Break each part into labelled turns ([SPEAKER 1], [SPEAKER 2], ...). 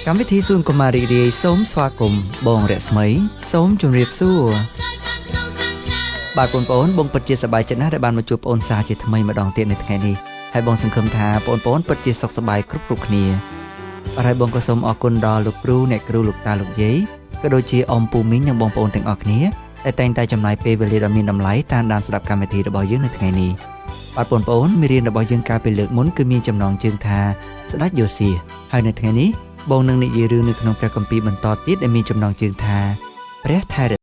[SPEAKER 1] កម្មវិធីសួនកុមារីរាយសូមស្វាគមន៍បងរស្មីសូមជម្រាបសួរបាទបងប្អូនបងពិតជាសប្បាយចិត្តណាស់ដែលបានមកជួបបងសាជាថ្មីម្ដងទៀតនៅថ្ងៃនេះហើយបងសង្ឃឹមថាបងប្អូនពិតជាសុខសប្បាយគ្រប់គ្នាហើយបងក៏សូមអរគុណដល់លោកគ្រូអ្នកគ្រូលោកតាលោកយាយក៏ដូចជាអ៊ំពូមីងនិងបងប្អូនទាំងអស់គ្នាដែលតែងតែចំណាយពេលវេលាដ៏មានតម្លៃតាមដានស្ដាប់កម្មវិធីរបស់យើងនៅថ្ងៃនេះបាទបងប្អូនមេរៀនរបស់យើងកាលពីលើកមុនគឺមានចំណងជើងថាស្ដេចយូសៀហើយនៅថ្ងៃនេះបងនឹងនិយាយរឿងនៅក្នុងព្រះគម្ពីរបន្តទៀតដែលមានចំណងជើងថាព្រះថែរ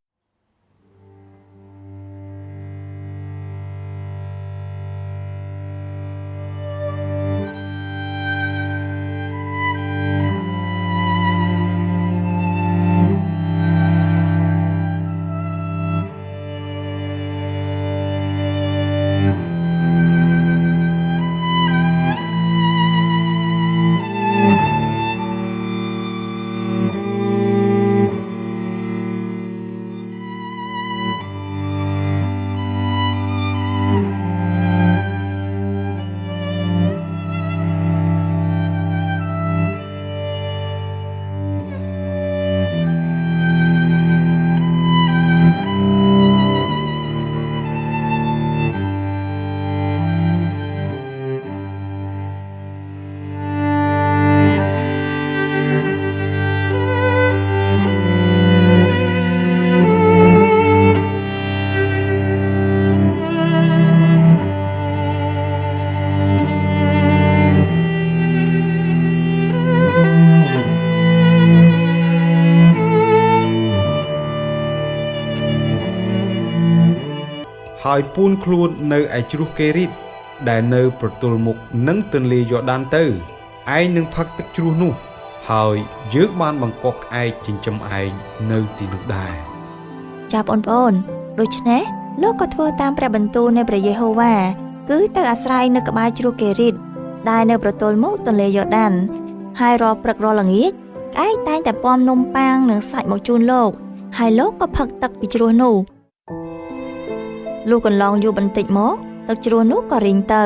[SPEAKER 2] ហើយពូនខ្លួននៅឯជ្រោះកេរីតដែលនៅប្រទល់មុខនឹងទន្លេយ៉ូដានទៅឯងនឹងផឹកទឹកជ្រោះនោះហើយយើងបានបង្កប់ក្អែកចិញ្ចឹមឯងនៅទីនោះដែរ
[SPEAKER 3] ចាបងប្អូនដូច្នេះលោកក៏ធ្វើតាមព្រះបន្ទូលនៃព្រះយេហូវ៉ាគឺទៅអាស្រ័យនៅក្បែរជ្រោះកេរីតដែលនៅប្រទល់មុខទន្លេយ៉ូដានហើយរាល់ព្រឹករាល់ល្ងាចក្អែកតែងតែពំនំប៉ាងនិងសាច់មកជូនលោកហើយលោកក៏ផឹកទឹកពីជ្រោះនោះលុះកន្លងយូរបន្តិចមកទឹកជ្រោះនោះក៏រីងទៅ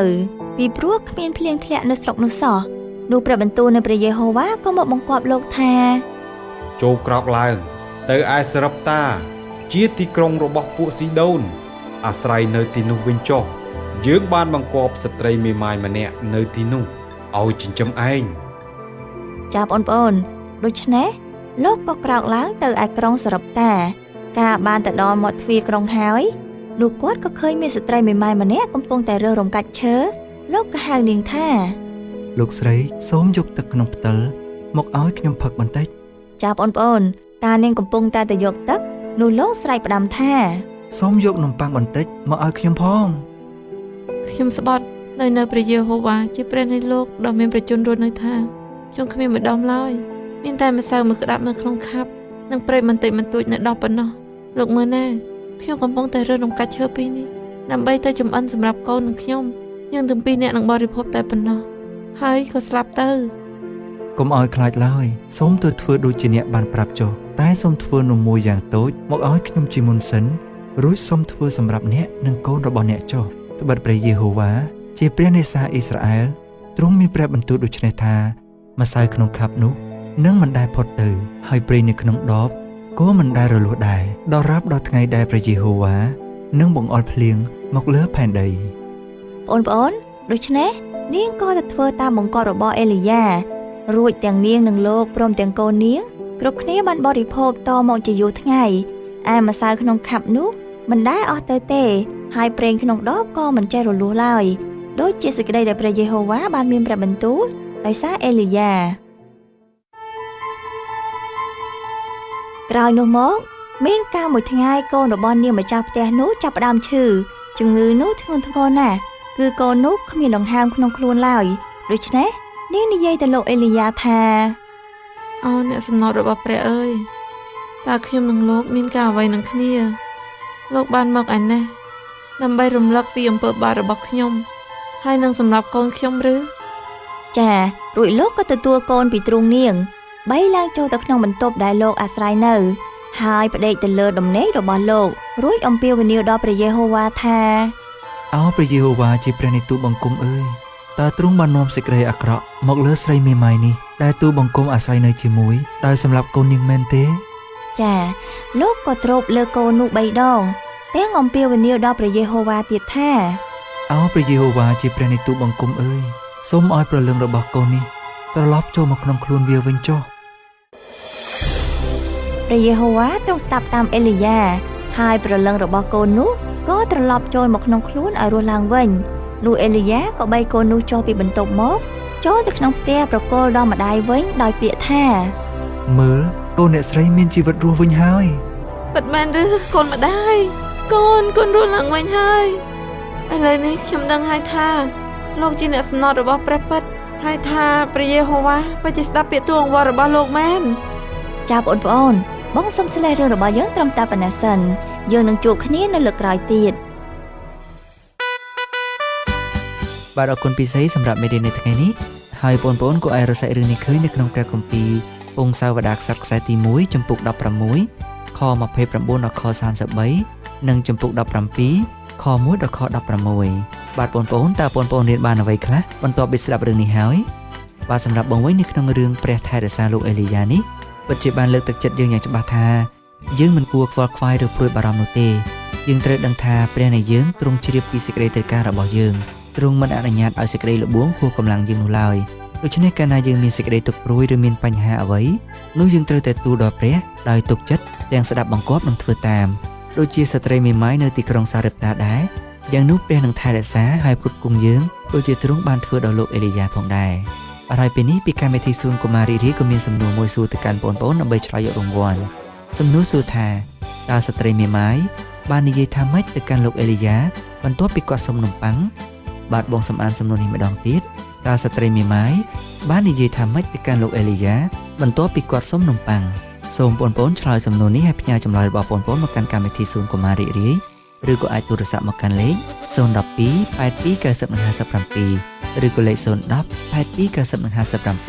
[SPEAKER 3] ពីព្រោះគ្មានភ្លៀងធ្លាក់នៅស្រុកនោះសោះនោះព្រះបន្ទូលនៃព្រះយេហូវ៉ាក៏មកបង្គាប់លោកថា
[SPEAKER 2] ចូលក្រោកឡើងទៅឯសរឹបតាជាទីក្រុងរបស់ពួកស៊ីដូនអាស្រ័យនៅទីនោះវិញចុះយើងបានបង្គាប់ស្ត្រីមេម៉ាយម្នាក់នៅទីនោះឲ្យចិញ្ចឹមឯង
[SPEAKER 3] ចាបងប្អូនដូច្នេះលោកក៏ក្រោកឡើងទៅឯក្រុងសរឹបតាកាលបានទៅដល់មាត់ទ្វារក្រុងហើយលោកគាត់ក៏ឃើញមានស្ត្រីមេម៉ាយម្នាក់កំពុងតែរើសរំកាច់ឈើលោកក៏ហៅនាងថា
[SPEAKER 1] លោកស្រីសូមយកទឹកក្នុងផ្តិលមកឲ្យខ្ញុំផឹកបន្តិច
[SPEAKER 3] ចាបងប្អូនកាលនាងកំពុងតែយកទឹកនោះលោកស្រែកផ្ដាំថា
[SPEAKER 1] សូមយកនំប៉័ងបន្តិចមកឲ្យខ្ញុំផង
[SPEAKER 4] ខ្ញុំស្បត់នៅព្រះយេហូវ៉ាជាព្រះនៃលោកដ៏មានប្រជញ្ញរស់នៅថាខ្ញុំគ្មានម្ដុំឡើយមានតែម្សៅមួយក្តាប់នៅក្នុងខាប់និងព្រៃបន្តិចបន្តួចនៅដោះប៉ុណ្ណោះលោកមើលណាខ្ញុំកំពុងតែរើសរំកាច់ឈើពីរនេះដើម្បីទៅចម្អិនសម្រាប់កូននិងខ្ញុំយើងទាំងពីរអ្នកនឹងបរិភោគតែប៉ុណ្ណោះហើយក៏ស្លាប់ទៅ
[SPEAKER 1] កុំឲ្យខ្លាចឡើយសូមទៅធ្វើដូចជាអ្នកបានប្រាប់ចុះតែសូមធ្វើនំមួយយ៉ាងតូចមកឲ្យខ្ញុំជាមុនសិនរួចសូមធ្វើសម្រាប់អ្នកនិងកូនរបស់អ្នកចុះត្បិតព្រះយេហូវ៉ាជាព្រះនៃសារអ៊ីស្រាអែលទ្រង់មានព្រះបន្ទូលដូច្នេះថាម្សៅក្នុងខាប់នោះនឹងមិនដែលផុតទៅហើយព្រៃនៅក្នុងដបក៏មិនដែលរលួសដែរដល់រាប់ដល់ថ្ងៃដែលព្រះយេហូវ៉ានឹងបង្អុរភ្លៀងមកលើផែនដី
[SPEAKER 3] បងប្អូនដូច្នេះនាងក៏ទៅធ្វើតាមបង្គាប់របស់អេលីយ៉ារួចទាំងនាងនិងលោកព្រមទាំងកូននាងគ្រប់គ្នាបានបរិភោគតមកជាយូរថ្ងៃឯម្សៅក្នុងខាប់នោះមិនដែលអស់ទៅទេហើយប្រេងក្នុងដបក៏មិនចេះរលួសឡើយដូចជាសេចក្តីដែលព្រះយេហូវ៉ាបានមានព្រះបន្ទូលដោយសារអេលីយ៉ាក្រោយនោះមកមានកាលមួយថ្ងៃកូនរបស់នាងម្ចាស់ផ្ទះនោះចាប់ផ្ដើមឈឺជំងឺនោះធ្ងន់ធ្ងរណាស់គឺកូននោះគ្មានដង្ហើមក្នុងខ្លួនឡើយដូច្នេះនាងនិយាយទៅលោកអេលីយ៉ាថា
[SPEAKER 4] អូអ្នកសំណត់របស់ព្រះអើយតើខ្ញុំនិងលោកមានការអ្វីនឹងគ្នាលោកបានមកឯនេះដើម្បីរំលឹកពីអំពើបាបរបស់ខ្ញុំហើយនឹងសម្រាប់កូនខ្ញុំឬ
[SPEAKER 3] ចារួចលោកក៏ទទួលកូនពីទ្រូងនាងបីឡើងចូលទៅក្នុងបន្ទប់ដែលលោកអាស្រ័យនៅហើយផ្ដេកទៅលើដំណេករបស់លោករួចអំពាវនាវដល់ព្រះយេហូវ៉ាថា
[SPEAKER 1] អោព្រះយេហូវ៉ាជាព្រះនៃទូលបង្គំអើយ តើទ្រង់បាននាំសេចក្តីអាក្រក់មកលើស្រីមេម៉ាយនេះដែលទូបង្គំអាស្រ័យនៅជាមួយដោយសម្រាប់កូននាងមែនទេ
[SPEAKER 3] ចាលោកក៏ទ្រពលើកូននោះ3 ដងទាំងអំពាវនាវដល់ព្រះយេហូវ៉ាទៀតថា
[SPEAKER 1] អោព្រះយេហូវ៉ាជាព្រះនៃទូបង្គំអើយសូមឲ្យព្រលឹងរបស់កូននេះត្រឡប់ចូលមកក្នុងខ្លួនវាវិញចុះ
[SPEAKER 3] ព្រះយេហូវ៉ាទ្រង់ស្ដាប់តាមអេលីយ៉ាហើយព្រលឹងរបស់កូននោះក៏ត្រឡប់ចូលមកក្នុងខ្លួនឲ្យរស់ឡើងវិញនោះអេលីយ៉ាក៏បីកូននោះចុះពីបន្ទប់មកចូលទៅក្នុងផ្ទះប្រគល់ដល់ម្ដាយវិញដោយពាក្យថា
[SPEAKER 1] មើលកូនអ្នកស្រីមានជីវិតរស់វិញហើយ
[SPEAKER 4] ពិតមែនឬកូនម្ដាយកូនរស់ឡើងវិញហើយឥឡូវនេះខ្ញុំដឹងហើយថាលោកជាអ្នកសំណត់របស់ព្រះពិតហើយថាព្រះយេហូវ៉ាពិតជាស្ដាប់ពាក្យទូលអង្វររបស់លោកមែន
[SPEAKER 3] ចាបងប្អូនបងសុំស្លេះរឿងរបស់យើងត្រឹមតែប៉ុណ្ណេះសិនយើងនឹងជួបគ្នានៅលើកក្រោយទៀត
[SPEAKER 1] បាទអរគុណពិសេសសម្រាប់មេរៀននៅថ្ងៃនេះហើយបងប្អូនក៏អាចរកសាច់រឿងនេះឃើញនៅក្នុងព្រះគម្ពីរពងសាវតារខ្សត្រខ្សែទី1ចំពុក16ខ29ដល់ខ33និងចំពុក17ខ1ដល់ខ16បាទបងប្អូនតើបងប្អូនរៀនបានអ្វីខ្លះបន្ទាប់ពីស្ដាប់រឿងនេះហើយបាទសម្រាប់បងវិញនៅក្នុងរឿងព្រះថែរក្សាលោកអេលីយ៉ានេះពិតជាបានលើកទឹកចិត្តយើងយ៉ាងច្បាស់ថាយើងមិនគួរខ្វល់ខ្វាយឬព្រួយបារម្ភនោះទេយើងត្រូវដឹងថាព្រះនៃយើងទ្រង់ជ្រាបពីសេចក្តីត្រូវការរបស់យើងទ្រង់មិនអនុញ្ញាតឲ្យសេចក្តីល្បួងហួសកម្លាំងយើងនោះឡើយដូច្នេះកាលណាយើងមានសេចក្តីទុក្ខព្រួយឬមានបញ្ហាអ្វីនោះយើងត្រូវតែទូលដល់ព្រះដោយទុកចិត្តទាំងស្ដាប់បង្គាប់និងធ្វើតាមដូចជាស្ត្រីមេម៉ាយនៅទីក្រុងសារ៉េបតាដែរយ៉ាងនោះព្រះនឹងថែរក្សាហើយផ្គត់ផ្គង់យើងដូចជាទ្រង់បានធ្វើដល់លោកអេលីយ៉ាផងដែរហើយពេលនេះពីកម្មវិធីសួនកុមារីរីក៏មានសំណួរមួយសួរទៅកាន់បងប្អូនដើម្បីឆ្លើយយករង្វាន់សំណួរសួរថាតើស្ត្រីមេម៉ាយបាននិយាយថាម៉េចទៅកាន់លោកអេលីយ៉ាបន្ទាប់ពីគាត់សុំនំប៉័ងបាទបងសំអានសំណួរនេះម្ដងទៀតតើស្ត្រីមេម៉ាយបាននិយាយថាម៉េចទៅកាន់លោកអេលីយ៉ាបន្ទាប់ពីគាត់សុំនំប៉័ងសូមបងប្អូនឆ្លើយសំណួរនេះហើយផ្ញើចម្លើយរបស់បងប្អូនមកកាន់កម្មវិធីសួនកុមារីរីឬក៏អាចទូរស័ព្ទមកកាន់លេខ012 82 90 57ឬក៏លេខ010 82 90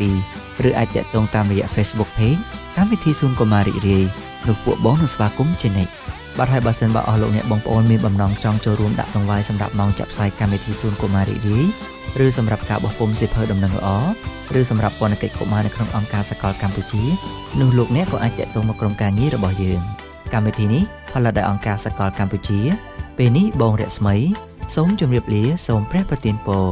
[SPEAKER 1] 57ឬអាចតាក់ទងតាមរយៈ Facebook Page កម្មវិធីសួនកុមារីរីនោះពួកបងនឹងស្វាគមន៍ជានិច្ចបាទហើយបើសិនបើអស់លោកអ្នកបងប្អូនមានបំណងចង់ចូលរួមដាក់ដង្វាយសម្រាប់ម៉ោងចាក់ផ្សាយកម្មវិធីសួនកុមារីរីឬសម្រាប់ការបោះពុម្ពសៀវភៅដំណឹងល្អឬសម្រាប់ពន្ធកិច្ចកុមារនៅក្នុងអង្គការសកលកម្ពុជានោះលោកអ្នកក៏អាចតាក់ទងមកក្រុមការងាររបស់យើងកម្មវិធីនេះផលិតដោយអង្គការសកលកម្ពុជាពេលនេះបងរស្មីសូមជម្រាបលាសូមព្រះប្រទានពរ